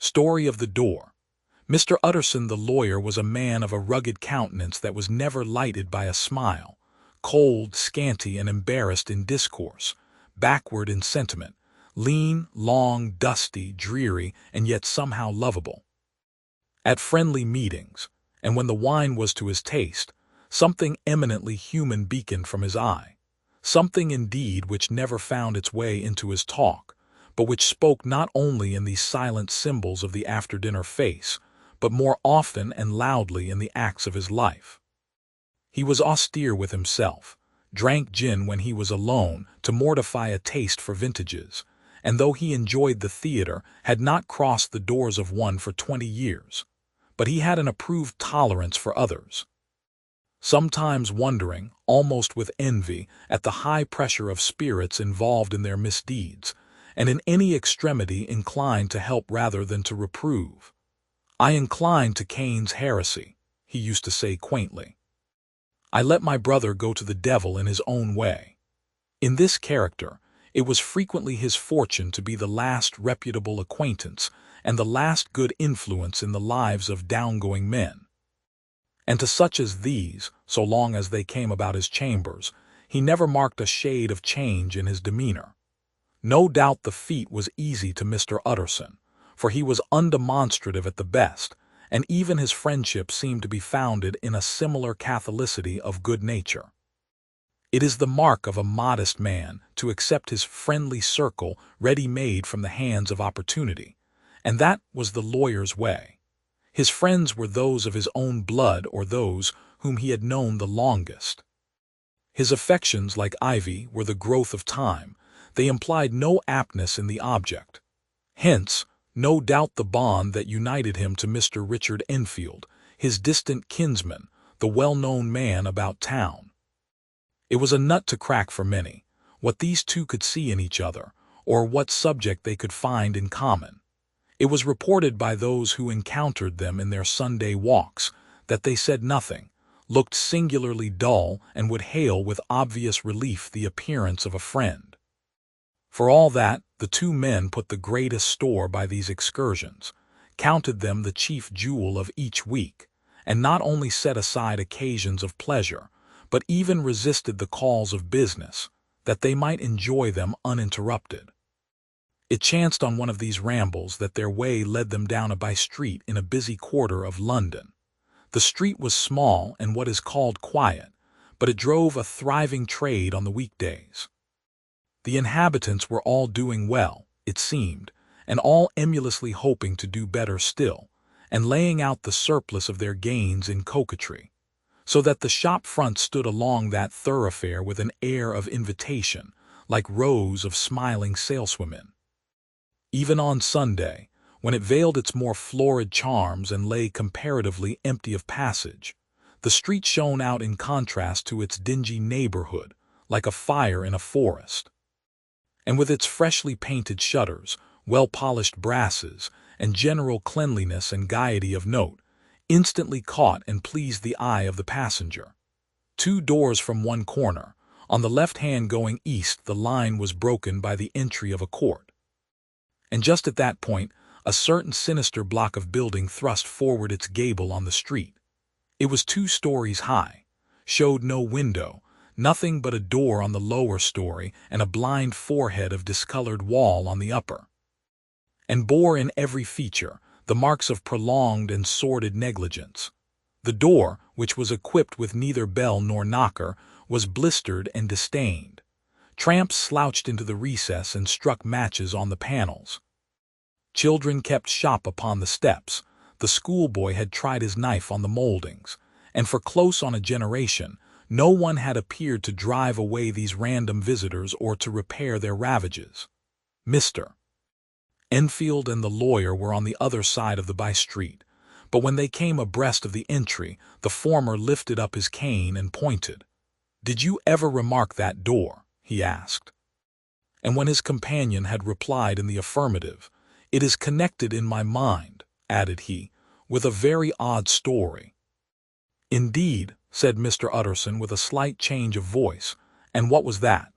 Story of the Door. Mr. Utterson the lawyer was a man of a rugged countenance that was never lighted by a smile, cold, scanty, and embarrassed in discourse, backward in sentiment, lean, long, dusty, dreary, and yet somehow lovable. At friendly meetings, and when the wine was to his taste, something eminently human beaconed from his eye, something indeed which never found its way into his talk, but which spoke not only in these silent symbols of the after-dinner face, but more often and loudly in the acts of his life. He was austere with himself, drank gin when he was alone to mortify a taste for vintages, and though he enjoyed the theater, had not crossed the doors of one for 20 years. But he had an approved tolerance for others. Sometimes wondering, almost with envy, at the high pressure of spirits involved in their misdeeds, and in any extremity inclined to help rather than to reprove. "I incline to Cain's heresy," he used to say quaintly. "I let my brother go to the devil in his own way." In this character, it was frequently his fortune to be the last reputable acquaintance and the last good influence in the lives of downgoing men. And to such as these, so long as they came about his chambers, he never marked a shade of change in his demeanor. No doubt the feat was easy to Mr. Utterson, for he was undemonstrative at the best, and even his friendship seemed to be founded in a similar catholicity of good nature. It is the mark of a modest man to accept his friendly circle ready-made from the hands of opportunity, and that was the lawyer's way. His friends were those of his own blood or those whom he had known the longest. His affections, like ivy, were the growth of time. They implied no aptness in the object. Hence, no doubt the bond that united him to Mr. Richard Enfield, his distant kinsman, the well-known man about town. It was a nut to crack for many, what these two could see in each other, or what subject they could find in common. It was reported by those who encountered them in their Sunday walks that they said nothing, looked singularly dull, and would hail with obvious relief the appearance of a friend. For all that, the two men put the greatest store by these excursions, counted them the chief jewel of each week, and not only set aside occasions of pleasure, but even resisted the calls of business, that they might enjoy them uninterrupted. It chanced on one of these rambles that their way led them down a by-street in a busy quarter of London. The street was small and what is called quiet, but it drove a thriving trade on the weekdays. The inhabitants were all doing well, it seemed, and all emulously hoping to do better still, and laying out the surplus of their gains in coquetry, so that the shop fronts stood along that thoroughfare with an air of invitation, like rows of smiling saleswomen. Even on Sunday, when it veiled its more florid charms and lay comparatively empty of passage, the street shone out in contrast to its dingy neighborhood, like a fire in a forest. And with its freshly painted shutters, well-polished brasses, and general cleanliness and gaiety of note, instantly caught and pleased the eye of the passenger. 2 doors from one corner, on the left hand going east, the line was broken by the entry of a court. And just at that point, a certain sinister block of building thrust forward its gable on the street. It was 2 stories high, showed no window, nothing but a door on the lower story and a blind forehead of discolored wall on the upper, and bore in every feature the marks of prolonged and sordid negligence. The door, which was equipped with neither bell nor knocker, was blistered and distained. Tramps slouched into the recess and struck matches on the panels. Children kept shop upon the steps. The schoolboy had tried his knife on the moldings, and for close on a generation, no one had appeared to drive away these random visitors or to repair their ravages. Mr. Enfield and the lawyer were on the other side of the by-street, but when they came abreast of the entry, the former lifted up his cane and pointed. "Did you ever remark that door?" he asked. And when his companion had replied in the affirmative, "It is connected in my mind," added he, "with a very odd story." "Indeed," said Mr. Utterson with a slight change of voice, "and what was that?"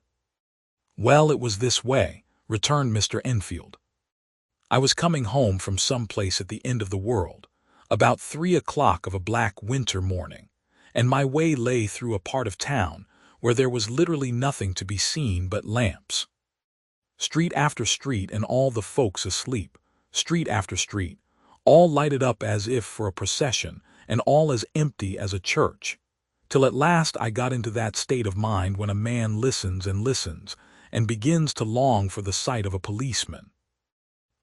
"Well, it was this way," returned Mr. Enfield. I was coming home from some place at the end of the world, about 3 o'clock of a black winter morning, and my way lay through a part of town where there was literally nothing to be seen but lamps. Street after street and all the folks asleep, street after street, all lighted up as if for a procession and all as empty as a church, till at last I got into that state of mind when a man listens and listens and begins to long for the sight of a policeman.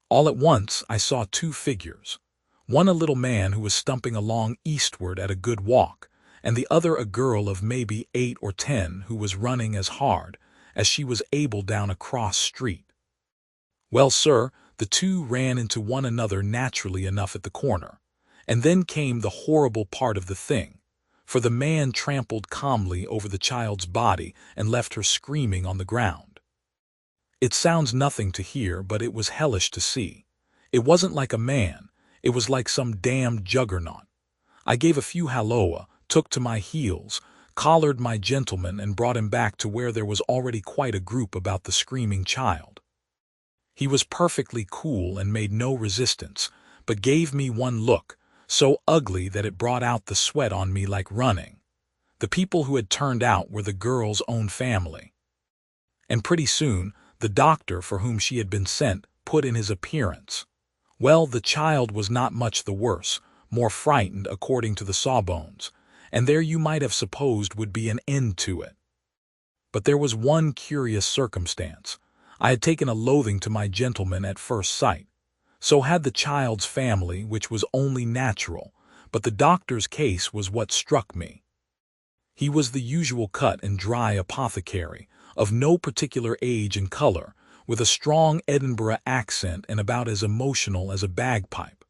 All at once I saw two figures, one a little man who was stumping along eastward at a good walk, and the other a girl of maybe 8 or 10 who was running as hard as she was able down a cross street. Well, sir, the two ran into one another naturally enough at the corner, and then came the horrible part of the thing, for the man trampled calmly over the child's body and left her screaming on the ground. It sounds nothing to hear, but it was hellish to see. It wasn't like a man, it was like some damned juggernaut. I gave a few halloa, took to my heels, collared my gentleman and brought him back to where there was already quite a group about the screaming child. He was perfectly cool and made no resistance, but gave me one look, so ugly that it brought out the sweat on me like running. The people who had turned out were the girl's own family. And pretty soon, the doctor for whom she had been sent put in his appearance. Well, the child was not much the worse, more frightened according to the sawbones, and there you might have supposed would be an end to it. But there was one curious circumstance. I had taken a loathing to my gentleman at first sight. So had the child's family, which was only natural, but the doctor's case was what struck me. He was the usual cut and dry apothecary, of no particular age and color, with a strong Edinburgh accent and about as emotional as a bagpipe.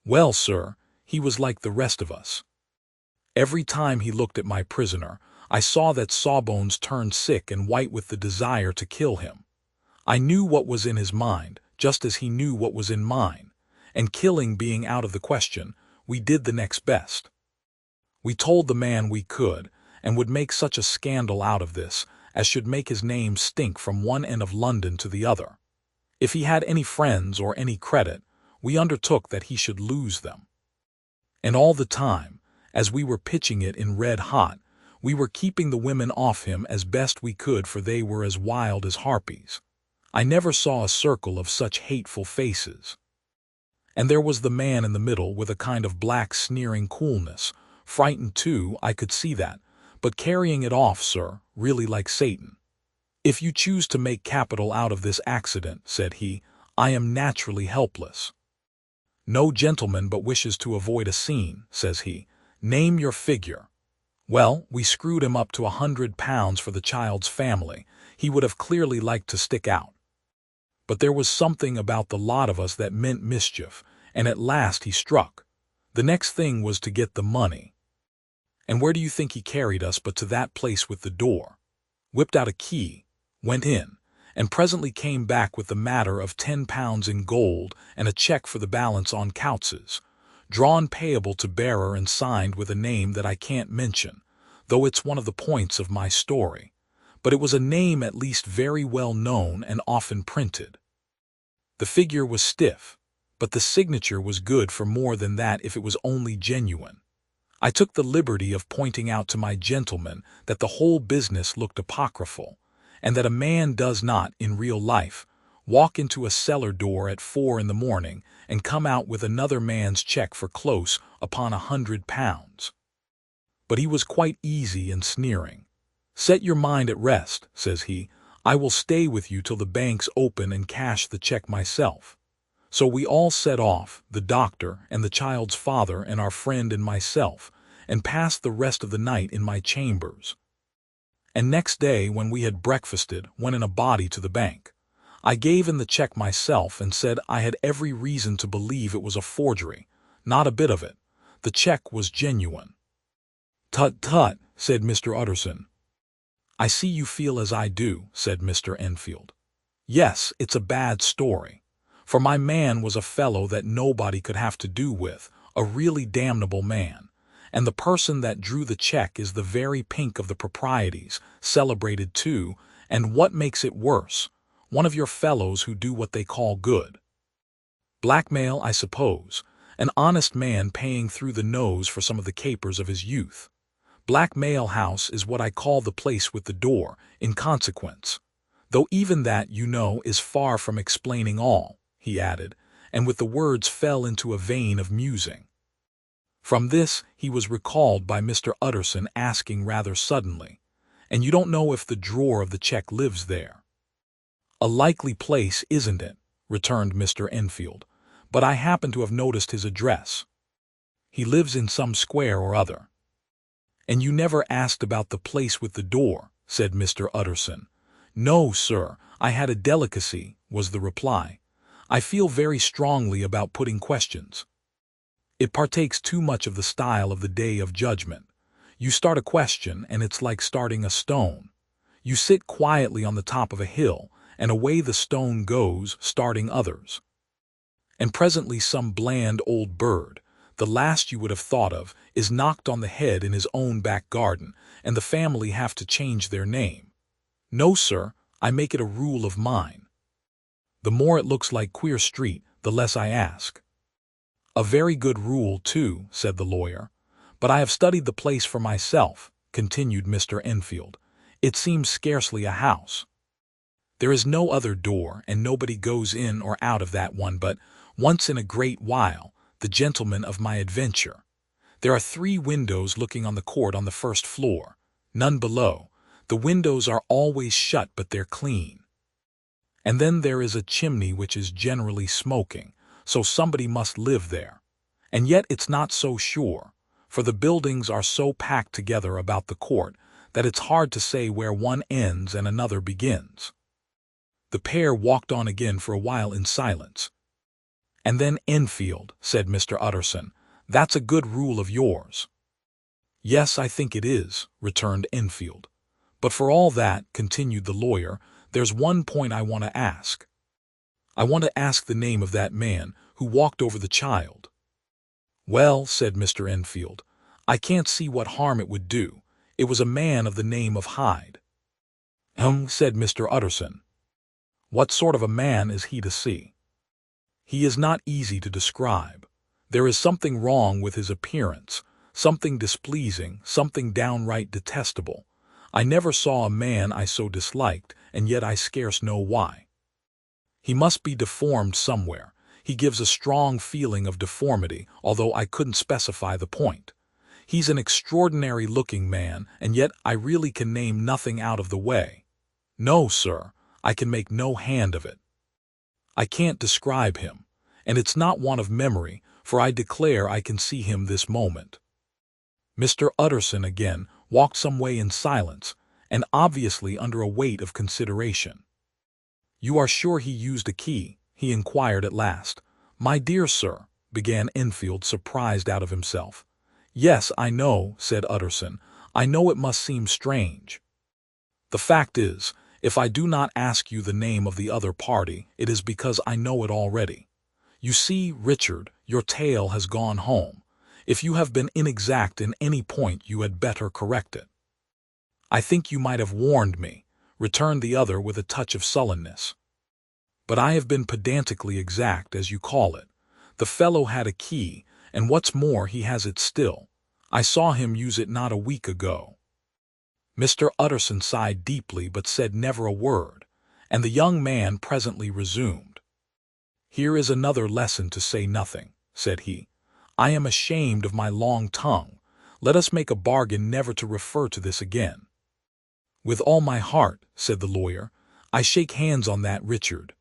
Well, sir, he was like the rest of us. Every time he looked at my prisoner, I saw that Sawbones turned sick and white with the desire to kill him. I knew what was in his mind, just as he knew what was in mine, and killing being out of the question, we did the next best. We told the man we could, and would make such a scandal out of this, as should make his name stink from one end of London to the other. If he had any friends or any credit, we undertook that he should lose them. And all the time, as we were pitching it in red hot, we were keeping the women off him as best we could, for they were as wild as harpies. I never saw a circle of such hateful faces. And there was the man in the middle with a kind of black sneering coolness, frightened too, I could see that, but carrying it off, sir, really like Satan. If you choose to make capital out of this accident, said he, I am naturally helpless. No gentleman but wishes to avoid a scene, says he. Name your figure. Well, we screwed him up to £100 for the child's family. He would have clearly liked to stick out. But there was something about the lot of us that meant mischief, and at last he struck. The next thing was to get the money. And where do you think he carried us but to that place with the door? Whipped out a key, went in, and presently came back with the matter of £10 in gold and a check for the balance on Coutz's, drawn payable to bearer and signed with a name that I can't mention, though it's one of the points of my story. But it was a name at least very well known and often printed. The figure was stiff, but the signature was good for more than that if it was only genuine. I took the liberty of pointing out to my gentleman that the whole business looked apocryphal, and that a man does not, in real life, walk into a cellar door at 4 in the morning and come out with another man's check for close upon £100. But he was quite easy and sneering. Set your mind at rest, says he. I will stay with you till the banks open and cash the check myself. So we all set off, the doctor and the child's father and our friend and myself, and passed the rest of the night in my chambers. And next day, when we had breakfasted, went in a body to the bank. I gave in the check myself and said I had every reason to believe it was a forgery. Not a bit of it. The check was genuine. Tut, tut, said Mr. Utterson. I see you feel as I do, said Mr. Enfield. Yes, it's a bad story. For my man was a fellow that nobody could have to do with, a really damnable man, and the person that drew the check is the very pink of the proprieties, celebrated too, and what makes it worse, one of your fellows who do what they call good. Blackmail, I suppose. An honest man paying through the nose for some of the capers of his youth. Blackmail House is what I call the place with the door, in consequence. Though even that, you know, is far from explaining all, he added, and with the words fell into a vein of musing. From this he was recalled by Mr. Utterson asking rather suddenly, "And you don't know if the drawer of the check lives there?" "A likely place, isn't it?" returned Mr. Enfield, "but I happen to have noticed his address. He lives in some square or other." "And you never asked about the place with the door," said Mr. Utterson. "No, sir, I had a delicacy," was the reply. "I feel very strongly about putting questions. It partakes too much of the style of the Day of Judgment. You start a question, and it's like starting a stone. You sit quietly on the top of a hill, and away the stone goes, starting others. And presently some bland old bird, the last you would have thought of, is knocked on the head in his own back garden, and the family have to change their name. No, sir, I make it a rule of mine. The more it looks like Queer Street, the less I ask." "A very good rule, too," said the lawyer. "But I have studied the place for myself," continued Mr. Enfield. "It seems scarcely a house. There is no other door, and nobody goes in or out of that one but, once in a great while, the gentleman of my adventure. There are 3 windows looking on the court on the first floor, none below. The windows are always shut, but they're clean. And then there is a chimney which is generally smoking, so somebody must live there. And yet it's not so sure, for the buildings are so packed together about the court that it's hard to say where one ends and another begins." The pair walked on again for a while in silence. "And then, Enfield," said Mr. Utterson, "that's a good rule of yours." "Yes, I think it is," returned Enfield. "But for all that," continued the lawyer, "there's one point I want to ask. I want to ask the name of that man who walked over the child." "Well," said Mr. Enfield, "I can't see what harm it would do. It was a man of the name of Hyde." Said Mr. Utterson. "What sort of a man is he to see?" "He is not easy to describe. There is something wrong with his appearance, something displeasing, something downright detestable. I never saw a man I so disliked, and yet I scarce know why. He must be deformed somewhere. He gives a strong feeling of deformity, although I couldn't specify the point. He's an extraordinary-looking man, and yet I really can name nothing out of the way. No, sir, I can make no hand of it. I can't describe him, and it's not want of memory, for I declare I can see him this moment." Mr. Utterson again walked some way in silence, and obviously under a weight of consideration. "You are sure he used a key?" he inquired at last. "My dear sir," began Enfield, surprised out of himself. "Yes, I know," said Utterson. "I know it must seem strange. The fact is, if I do not ask you the name of the other party, it is because I know it already. You see, Richard, your tale has gone home. If you have been inexact in any point, you had better correct it." "I think you might have warned me," returned the other with a touch of sullenness. "But I have been pedantically exact, as you call it. The fellow had a key, and what's more, he has it still. I saw him use it not a week ago." Mr. Utterson sighed deeply, but said never a word, and the young man presently resumed. "Here is another lesson to say nothing," said he. "I am ashamed of my long tongue. Let us make a bargain never to refer to this again." "With all my heart," said the lawyer. "I shake hands on that, Richard.